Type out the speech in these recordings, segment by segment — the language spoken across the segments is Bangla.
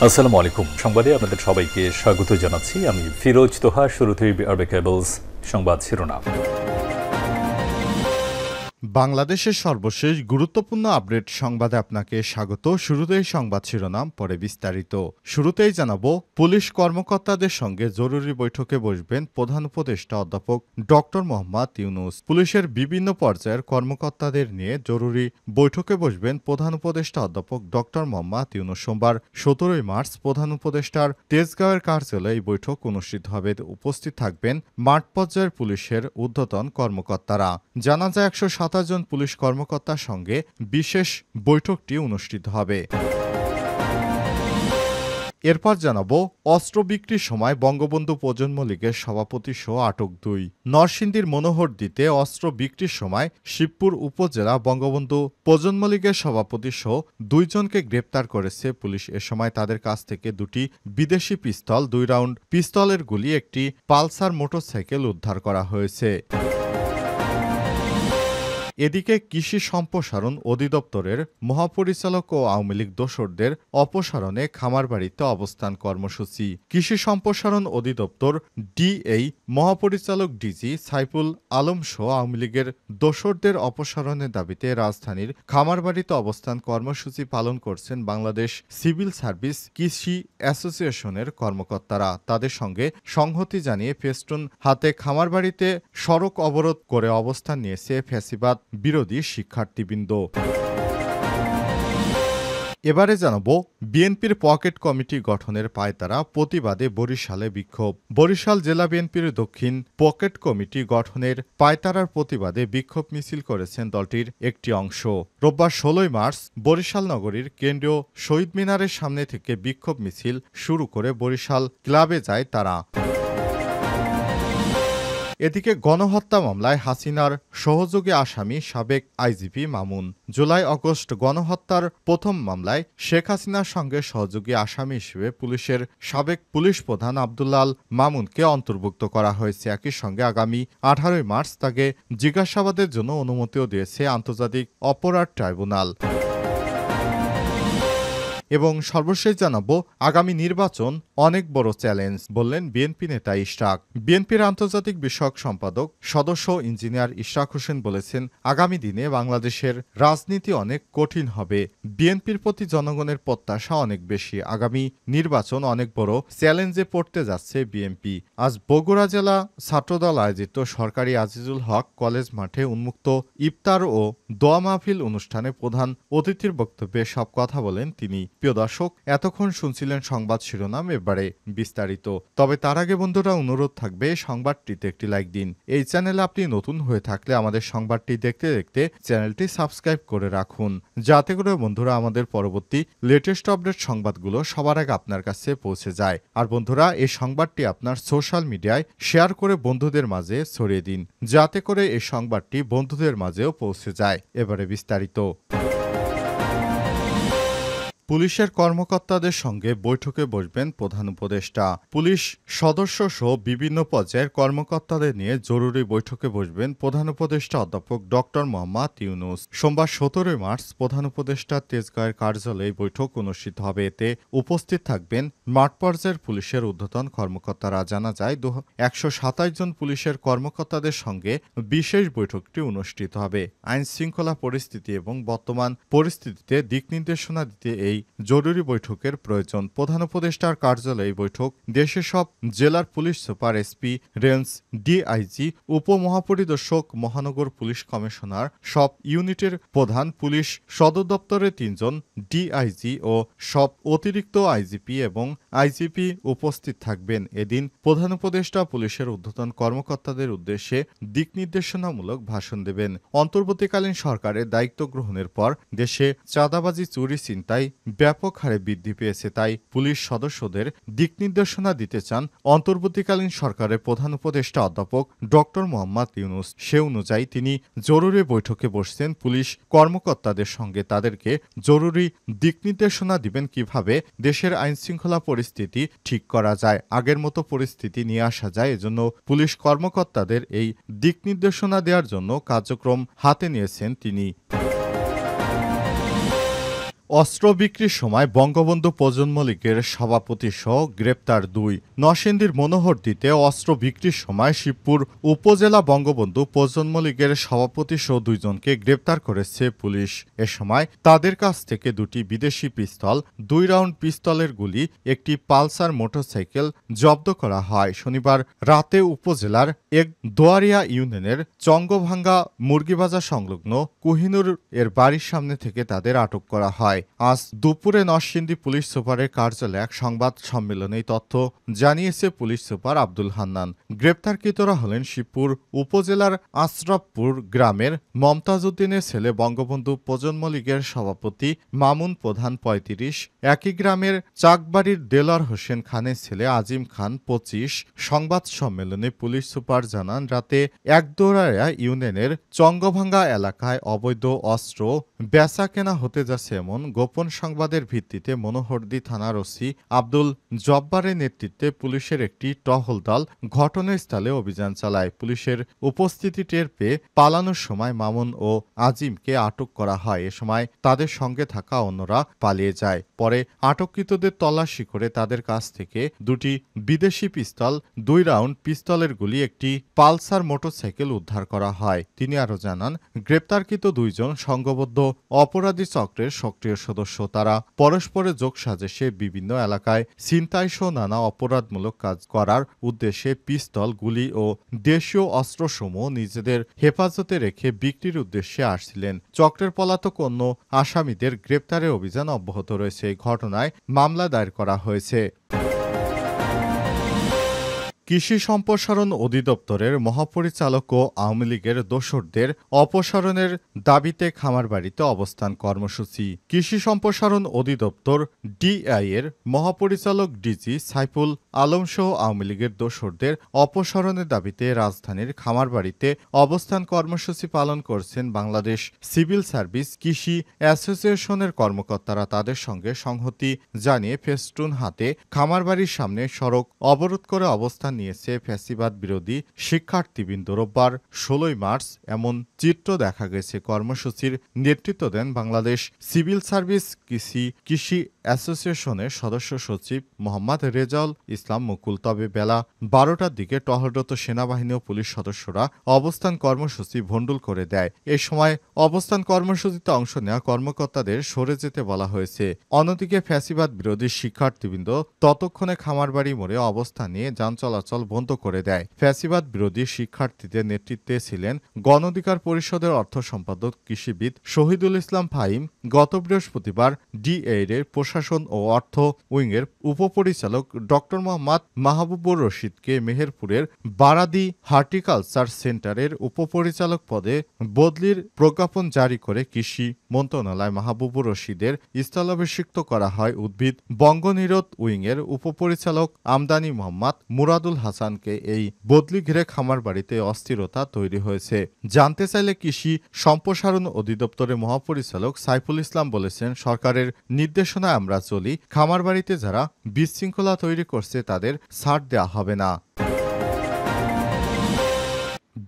আসসালামু আলাইকুম। সংবাদে আপনাদের সবাইকে স্বাগত জানাচ্ছি। আমি ফিরোজ তোহা। শুরুতেই আরবে কেবলস সংবাদ শিরোনাম। বাংলাদেশের সর্বশেষ গুরুত্বপূর্ণ আপডেট সংবাদে আপনাকে স্বাগত। শুরুতেই সংবাদ শিরোনাম, পরে বিস্তারিত। শুরুতেই জানাবো, পুলিশ কর্মকর্তাদের সঙ্গে জরুরি বৈঠকে বসবেন প্রধান উপদেষ্টা অধ্যাপক ডক্টর মোহাম্মদ ইউনূস। পুলিশের বিভিন্ন পর্যায়ের কর্মকর্তাদের নিয়ে জরুরি বৈঠকে বসবেন প্রধান উপদেষ্টা অধ্যাপক ডক্টর মোহাম্মদ ইউনূস। সোমবার ১৭ মার্চ প্রধান উপদেষ্টার তেজগাঁওয়ের কার্যালয়ে এই বৈঠক অনুষ্ঠিত হবে। উপস্থিত থাকবেন মাঠ পর্যায়ের পুলিশের ঊর্ধ্বতন কর্মকর্তারা। জানা যায় ১২৭ জন পুলিশ কর্মকর্তার সঙ্গে বিশেষ বৈঠকটি অনুষ্ঠিত হবে। এরপর জানাবো, অস্ত্র বিক্রির সময় বঙ্গবন্ধু প্রজন্ম লীগের সভাপতি সহ আটক ২। নরসিংদীর মনোহরদীতে অস্ত্র বিক্রির সময় শিবপুর উপজেলা বঙ্গবন্ধু প্রজন্ম লীগের সভাপতি সহ ২ জনকে গ্রেপ্তার করেছে পুলিশ। এ সময় তাদের কাছ থেকে দুটি বিদেশি পিস্তল, ২ রাউন্ড পিস্তলের গুলি, একটি পালসার মোটরসাইকেল উদ্ধার করা হয়েছে। এদিকে কৃষি সম্প্রসারণ অধিদপ্তরের মহাপরিচালক ও আওয়ামী লীগ দোসরদের অপসারণে খামারবাড়িতে অবস্থান কর্মসূচি। কৃষি সম্প্রসারণ অধিদপ্তর ডিএই মহাপরিচালক ডিজি সাইফুল আলম সহ আওয়ামী লীগের দোসরদের অপসারণের দাবিতে রাজধানীর খামারবাড়িতে অবস্থান কর্মসূচি পালন করছেন বাংলাদেশ সিভিল সার্ভিস কৃষি অ্যাসোসিয়েশনের কর্মকর্তারা। তাদের সঙ্গে সংহতি জানিয়ে ফেস্টুন হাতে খামারবাড়িতে সড়ক অবরোধ করে অবস্থান নিয়েছে ফ্যাসিবাদ বিরোধী শিক্ষার্থীবৃন্দ। এবারে জানাবো, বিএনপির পকেট কমিটি গঠনের পায়তারা, প্রতিবাদে বরিশালে বিক্ষোভ। বরিশাল জেলা বিএনপির দক্ষিণ পকেট কমিটি গঠনের পায়তারার প্রতিবাদে বিক্ষোভ মিছিল করেছেন দলটির একটি অংশ। রোববার ১৬ মার্চ বরিশাল নগরীর কেন্দ্রীয় শহীদ মিনারের সামনে থেকে বিক্ষোভ মিছিল শুরু করে বরিশাল ক্লাবে যায় তারা। এদিকে গণহত্যা মামলায় হাসিনার সহযোগী আসামি সাবেক আইজিপি মামুন। জুলাই-আগস্ট গণহত্যার প্রথম মামলায় শেখ হাসিনার সঙ্গে সহযোগী আসামি হিসেবে পুলিশের সাবেক পুলিশ প্রধান আব্দুল্লাহ আল মামুনকে অন্তর্ভুক্ত করা হয়েছে। একই সঙ্গে আগামী ১৮ মার্চ তাকে জিজ্ঞাসাবাদের জন্য অনুমতিও দিয়েছে আন্তর্জাতিক অপরাধ ট্রাইব্যুনাল। এবং সর্বশেষ জানাবো, আগামী নির্বাচন অনেক বড় চ্যালেঞ্জ বললেন বিএনপি নেতা ইশরাক। বিএনপির আন্তর্জাতিক বিষয়ক সম্পাদক সদস্য ইঞ্জিনিয়ার ইশরাক হোসেন বলেছেন, আগামী দিনে বাংলাদেশের রাজনীতি অনেক কঠিন হবে। বিএনপির প্রতি জনগণের প্রত্যাশা অনেক বেশি। আগামী নির্বাচন অনেক বড় চ্যালেঞ্জে পড়তে যাচ্ছে বিএনপি। আজ বগুড়া জেলা ছাত্রদল আয়োজিত সরকারি আজিজুল হক কলেজ মাঠে উন্মুক্ত ইফতার ও দোয়া মাহফিল অনুষ্ঠানে প্রধান অতিথির বক্তব্যে সব কথা বলেন তিনি। প্রিয় দর্শক, এতক্ষণ শুনছিলেন সংবাদ শিরোনাম, এবারে বিস্তারিত। তবে তার আগে বন্ধুরা, অনুরোধ থাকবে সংবাদটিতে একটি লাইক দিন। এই চ্যানেলে আপনি নতুন হয়ে থাকলে আমাদের সংবাদটি দেখতে দেখতে চ্যানেলটি সাবস্ক্রাইব করে রাখুন, যাতে করে বন্ধুরা আমাদের পরবর্তী লেটেস্ট আপডেট সংবাদগুলো সবার আগে আপনার কাছে পৌঁছে যায়। আর বন্ধুরা, এই সংবাদটি আপনার সোশ্যাল মিডিয়ায় শেয়ার করে বন্ধুদের মাঝে ছড়িয়ে দিন, যাতে করে এই সংবাদটি বন্ধুদের মাঝেও পৌঁছে যায়। এবারে বিস্তারিত। পুলিশের কর্মকর্তাদের সঙ্গে বৈঠকে বসবেন প্রধান উপদেষ্টা। পুলিশ সদস্য সহ বিভিন্ন পর্যায়ের কর্মকর্তাদের নিয়ে জরুরি বৈঠকে বসবেন প্রধান উপদেষ্টা অধ্যাপক ডক্টর মোহাম্মদ ইউনূস। সোমবার ১৭ মার্চ প্রধান উপদেষ্টা তেজগাঁওয়ের কার্যালয়ে বৈঠক অনুষ্ঠিত হবে। এতে উপস্থিত থাকবেন মাঠ পর্যায়ের পুলিশের ঊর্ধ্বতন কর্মকর্তারা। জানা যায় ১২৭ জন পুলিশের কর্মকর্তাদের সঙ্গে বিশেষ বৈঠকটি অনুষ্ঠিত হবে। আইন শৃঙ্খলা পরিস্থিতি এবং বর্তমান পরিস্থিতিতে দিক নির্দেশনা দিতে এই জরুরি বৈঠকের প্রয়োজন। প্রধান উপদেষ্টার কার্যালয়ে বৈঠক দেশের সব জেলার police super, SP, range DIG, উপমহাপরিদর্শক, মহানগর পুলিশ কমিশনার, সব ইউনিটের প্রধান, পুলিশ সদর দপ্তরের ৩ জন ডিআইজি ও সব অতিরিক্ত আইজিপি এবং আইজিপি উপস্থিত থাকবেন। এদিন প্রধান উপদেষ্টা পুলিশের ঊর্ধ্বতন কর্মকর্তাদের উদ্দেশ্যে দিক নির্দেশনামূলক ভাষণ দেবেন। অন্তর্বর্তীকালীন সরকারের দায়িত্ব গ্রহণের পর দেশে চাঁদাবাজি, চুরি, ছিনতাই ব্যাপক হারে বৃদ্ধি পেয়েছে। তাই পুলিশ সদস্যদের দিক নির্দেশনা দিতে চান অন্তর্বর্তীকালীন সরকারের প্রধান উপদেষ্টা অধ্যাপক ডক্টর মোহাম্মদ ইউনূস। সে অনুযায়ী তিনি জরুরি বৈঠকে বসছেন পুলিশ কর্মকর্তাদের সঙ্গে। তাদেরকে জরুরি দিক নির্দেশনা দিবেন কিভাবে দেশের আইনশৃঙ্খলা পরিস্থিতি ঠিক করা যায়, আগের মতো পরিস্থিতি নিয়ে আসা যায়। এজন্য পুলিশ কর্মকর্তাদের এই দিক নির্দেশনা দেওয়ার জন্য কার্যক্রম হাতে নিয়েছেন তিনি। অস্ত্র বিক্রির সময় বঙ্গবন্ধু প্রজন্ম লীগের সভাপতিসহ গ্রেপ্তার ২। নরসিংদীর মনোহরদীতে অস্ত্র বিক্রির সময় শিবপুর উপজেলা বঙ্গবন্ধু প্রজন্ম লীগের সভাপতিসহ ২ জনকে গ্রেপ্তার করেছে পুলিশ। এ সময় তাদের কাছ থেকে ২টি বিদেশি পিস্তল, ২ রাউন্ড পিস্তলের গুলি, একটি পালসার মোটরসাইকেল জব্দ করা হয়। শনিবার রাতে উপজেলার এক দোয়ারিয়া ইউনিয়নের চঙ্গভাঙ্গা মুরগিবাজার সংলগ্ন কোহিনুর এর বাড়ির সামনে থেকে তাদের আটক করা হয়। আজ দুপুরে নরসিংদী পুলিশ সুপারের কার্যালয়ে এক সংবাদ সম্মেলনে এই তথ্য জানিয়েছে পুলিশ সুপার আব্দুল হান্নান। গ্রেপ্তারকৃতরা হলেন শিবপুর উপজেলার আশরাফপুর গ্রামের মমতাজ উদ্দিনের ছেলে বঙ্গবন্ধু প্রজন্ম লীগের সভাপতি মামুন প্রধান ৩৫, একই গ্রামের চাকবাড়ির দেলোয়ার হোসেন খানের ছেলে আজিম খান ২৫। সংবাদ সম্মেলনে পুলিশ সুপার জানান, রাতে একদোরায়া ইউনিয়নের চঙ্গভাঙ্গা এলাকায় অবৈধ অস্ত্র বেচা কেনা হতে যাচ্ছে এমন গোপন সংবাদের ভিত্তিতে মনোহরদী থানার ওসি আব্দুল জব্বারের নেতৃত্বে পুলিশের একটি টহল দল ঘটনাস্থলে অভিযান চালায়। পুলিশের উপস্থিতি টের পেয়ে পালানোর সময় মামুন ও আজিমকে আটক করা হয়। এ সময় তাদের সঙ্গে থাকা অন্যরা পালিয়ে যায়। পরে আটককৃতদের তল্লাশি করে তাদের কাছ থেকে ২টি বিদেশি পিস্তল, ২ রাউন্ড পিস্তলের গুলি, একটি পালসার মোটরসাইকেল উদ্ধার করা হয়। তিনি আরও জানান, গ্রেপ্তারকৃত ২ জন সংঘবদ্ধ অপরাধী চক্রের সক্রিয় সদস্য। তারা পরস্পরের যোগসাজশে বিভিন্ন এলাকায় ছিনতাইসহ নানা অপরাধমূলক কাজ করার উদ্দেশ্যে পিস্তল, গুলি ও দেশীয় অস্ত্রসমূহ নিজেদের হেফাজতে রেখে বিক্রির উদ্দেশ্যে আসছিলেন। চক্রের পলাতক অন্য আসামিদের গ্রেপ্তারের অভিযান অব্যাহত রয়েছে। এই ঘটনায় মামলা দায়ের করা হয়েছে। কৃষি সম্প্রসারণ অধিদপ্তরের মহাপরিচালক ও আওয়ামী লীগের দোসরদের অপসারণের দাবিতে খামারবাড়িতে অবস্থান কর্মসূচি। কৃষি সম্প্রসারণ অধিদপ্তর ডিআই এর মহাপরিচালক ডিজি সাইফুল আলমসহ আওয়ামী লীগের দোসরদের অপসারণের দাবিতে রাজধানীর খামারবাড়িতে অবস্থান কর্মসূচি পালন করছেন বাংলাদেশ সিভিল সার্ভিস কৃষি অ্যাসোসিয়েশনের কর্মকর্তারা। তাদের সঙ্গে সংহতি জানিয়ে ফেস্টুন হাতে খামারবাড়ির সামনে সড়ক অবরোধ করে অবস্থান নিয়েছে ফ্যাসিবাদ বিরোধী শিক্ষার্থীবৃন্দ। রোববার ১৬ মার্চ এমন চিত্র দেখা গেছে। কর্মসূচির নেতৃত্ব দেন বাংলাদেশ সিভিল সার্ভিস কৃষি অ্যাসোসিয়েশনের সদস্য সচিব মোহাম্মদ রেজাউল ইসলাম মুকুল। তবে বেলা ১২টার দিকে টহলরত সেনাবাহিনী ও পুলিশ সদস্যরা অবস্থান কর্মসূচি ভণ্ডুল করে দেয়। এ সময় অবস্থান কর্মসূচিতে অংশ নেওয়া কর্মকর্তাদের সরে যেতে বলা হয়েছে। অন্যদিকে ফ্যাসিবাদ বিরোধী শিক্ষার্থীবৃন্দ ততক্ষণে খামারবাড়ি মোড়ে অবস্থান নিয়ে যান চলাচল বন্ধ করে দেয়। ফ্যাসিবাদ বিরোধী শিক্ষার্থীদের নেতৃত্বে ছিলেন গণ অধিকার পরিষদের অর্থ সম্পাদক কৃষিবিদ শহীদুল ইসলাম ফাহিম। গত বৃহস্পতিবার ডিএইর প্রশাসন ও অর্থ উইংয়ের উপপরিচালক ড মোহাম্মদ মাহবুবুর রশিদকে মেহেরপুরের বারাদি হর্টিকালচার সেন্টারের উপপরিচালক পদে বদলির প্রজ্ঞাপন জারি করে কৃষি মন্ত্রণালয় মাহবুবুর রশিদের স্থলাভিষিক্ত করা হয়। উদ্ভিদ বঙ্গনিরোধ উইংয়ের উপপরিচালক আমদানি মোহাম্মদ মুরাদুল হাসানকে এই বদলি ঘিরে খামারবাড়িতে অস্থিরতা তৈরি হয়েছে। জানতে চাইলে কৃষি সম্প্রসারণ অধিদপ্তরের মহাপরিচালক সাইফুল ইসলাম বলেছেন, সরকারের নির্দেশনায় আমরা চলি। খামারবাড়িতে যারা বিশৃঙ্খলা তৈরি করছে তাদের ছাড় দেওয়া হবে না।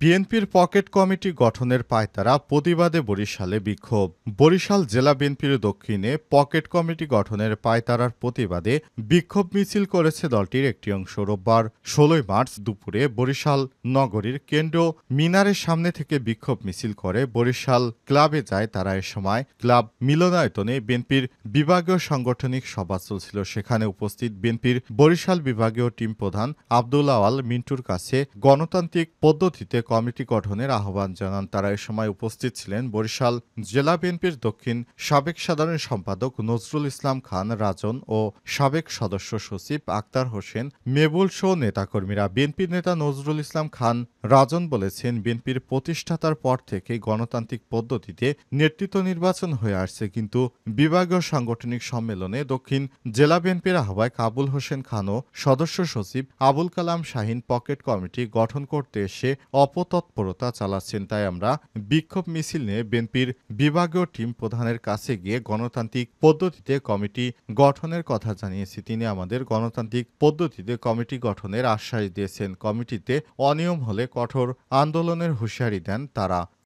বিএনপির পকেট কমিটি গঠনের পায়তারা, প্রতিবাদে বরিশালে বিক্ষোভ। বরিশাল জেলা বিএনপির দক্ষিণে পকেট কমিটি গঠনের পায়তারার প্রতিবাদে বিক্ষোভ মিছিল করেছে দলটির একটি অংশ। রোববার ১৬ মার্চ দুপুরে বরিশাল নগরীর কেন্দ্রীয় মিনারের সামনে থেকে বিক্ষোভ মিছিল করে বরিশাল ক্লাবে যায় তারা। এ সময় ক্লাব মিলনায়তনে বিএনপির বিভাগীয় সাংগঠনিক সভা চলছিল। সেখানে উপস্থিত বিএনপির বরিশাল বিভাগীয় টিম প্রধান আব্দুল আওয়াল মিন্টুর কাছে গণতান্ত্রিক পদ্ধতিতে কমিটি গঠনের আহ্বান জানান তারা। এ সময় উপস্থিত ছিলেন বরিশাল জেলা বিএনপির দক্ষিণ সাবেক সাধারণ সম্পাদক নজরুল ইসলাম খান রাজন ও সাবেক সদস্য সচিব আক্তার হোসেন মেবুল সহ নেতাকর্মীরা। বিএনপির নেতা নজরুল ইসলাম খান রাজন বলেছেন, বিএনপির প্রতিষ্ঠাতার পর থেকে গণতান্ত্রিক পদ্ধতিতে নেতৃত্ব নির্বাচন হয়ে আসছে, কিন্তু বিভাগীয় সাংগঠনিক সম্মেলনে দক্ষিণ জেলা বিএনপির আহ্বায়ক আবুল হোসেন খান ও সদস্য সচিব আবুল কালাম শাহীন পকেট কমিটি গঠন করতে এসে অপতৎপরতা চালাচ্ছেন। তাই আমরা বিক্ষোভ মিছিল নিয়ে বিএনপির বিভাগীয় টিম প্রধানের কাছে গিয়ে গণতান্ত্রিক পদ্ধতিতে কমিটি গঠনের কথা জানিয়েছি। তিনি আমাদের গণতান্ত্রিক পদ্ধতিতে কমিটি গঠনের আশ্বাস দিয়েছেন। কমিটিতে অনিয়ম হলে কঠোর আন্দোলনের হুঁশিয়ারি দেন তারা।